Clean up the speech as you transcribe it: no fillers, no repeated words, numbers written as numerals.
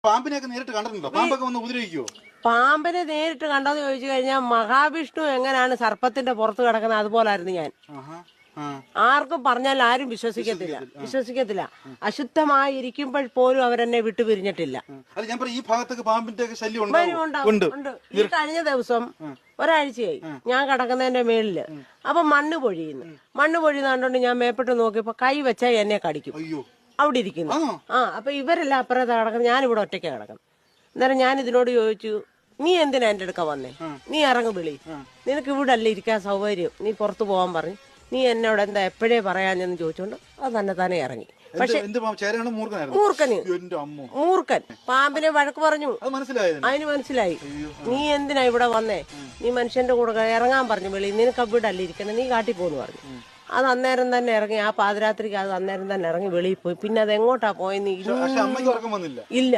പാമ്പിനെയൊക്കെ നേരിട്ട് കണ്ടിട്ടുണ്ടോ? പാമ്പൊക്കെ വന്ന് ഉപദ്രവിക്കുവോ? പാമ്പിനെ നേരിട്ട് കണ്ടോന്ന് ചോദിച്ചു കഴിഞ്ഞാൽ മഹാവിഷ്ണു എങ്ങനെയാണ് സർപ്പത്തിന്റെ പുറത്ത് കിടക്കുന്നത് അതുപോലായിരുന്നു ഞാൻ. ആർക്കും പറഞ്ഞാൽ ആരും വിശ്വസിക്കത്തില്ല. അശുദ്ധമായിരിക്കുമ്പോൾ പോലും അവരെന്നെ വിട്ടുപിരിഞ്ഞിട്ടില്ല. ഈ ഭാഗത്തൊക്കെ പാമ്പിന്റെ ശല്യം ഉണ്ട്. ഈ കഴിഞ്ഞ ദിവസം ഒരാഴ്ചയായി ഞാൻ കിടക്കുന്നതിന്റെ മേളില് അപ്പൊ മണ്ണ് പൊഴിയുന്ന കണ്ടോണ്ട് ഞാൻ മേപ്പെട്ട് നോക്കിയപ്പോ കൈ വെച്ചാൽ എന്നെ കടിക്കും. അവിടെ ഇരിക്കുന്നു. അപ്പൊ ഇവരെല്ലാം അപ്പുറത്ത് കിടക്കുന്നത്, ഞാനിവിടെ ഒറ്റയ്ക്ക് കിടക്കണം. അന്നേരം ഞാൻ ഇതിനോട് ചോദിച്ചു, നീ എന്തിനാ എന്റെ അടുക്ക വന്നേ? നീ ഇറങ്ങി വിളി, നിനക്ക് ഇവിടെ അല്ലേ ഇരിക്കാൻ സൗകര്യം, നീ പുറത്തു പോകാൻ പറഞ്ഞു. നീ എന്നോട് എന്താ എപ്പോഴേ പറയാഞ്ഞെന്ന് ചോദിച്ചോണ്ട് അത് തന്നെ ഇറങ്ങി. പക്ഷെ മൂർഖൻ പാമ്പിനെ വഴക്ക് പറഞ്ഞു. അതിന് മനസ്സിലായി, നീ എന്തിനാ ഇവിടെ വന്നേ, നീ മനുഷ്യന്റെ കൂടെ ഇറങ്ങാൻ പറഞ്ഞു വെളി, നിനക്ക് ഇവിടെ അല്ലേ ഇരിക്കണം, നീ കാട്ടി പോന്ന് പറഞ്ഞു. അത് അന്നേരം തന്നെ ഇറങ്ങി. ആ പാതിരാത്രിക്ക് അത് അന്നേരം തന്നെ ഇറങ്ങി വെളിയിൽ പോയി. പിന്നെ അത് എങ്ങോട്ടാ പോയെന്ന് ഇല്ല.